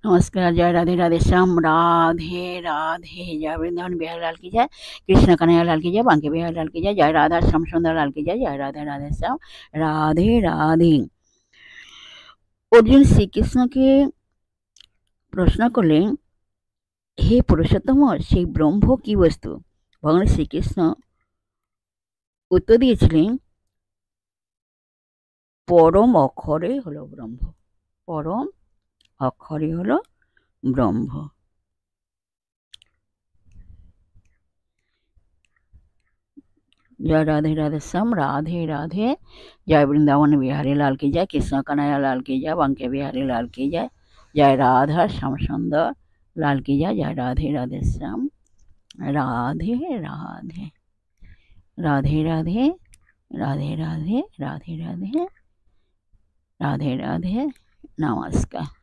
नमस्कार। जय राधे राधे श्याम। राधे राधे। जय वृंदावन बिहारी लाल की जय। कृष्ण कन्हैया लाल की जय। बांके बिहारी लाल की जय। जय राधा श्याम सुंदर लाल की जय। जय राधे राधे श्याम। राधे राधे। अर्जुन শ্রীকৃষ্ণকে প্রশ্ন করলেন, হে পুরুষোত্তম, সেই ব্রহ্ম কি বস্তু? ভগবান শ্রীকৃষ্ণ উত্তর দিয়েছিলেন, পরম অক্ষরে হলো ব্রহ্ম। পরম অক্ষরে হলো ব্রহ্ম। जय राधे राधे श्याम। राधे राधे। जय वृंदावन बिहारी लाल की जय। कृष्ण कन्हैया लाल की जय। बांके बिहारी लाल की जय। जय राधा श्याम सुंदर लाल की जय। जय राधे राधे श्याम। राधे राधे। राधे राधे। राधे राधे। राधे राधे। राधे राधे। नमस्कार।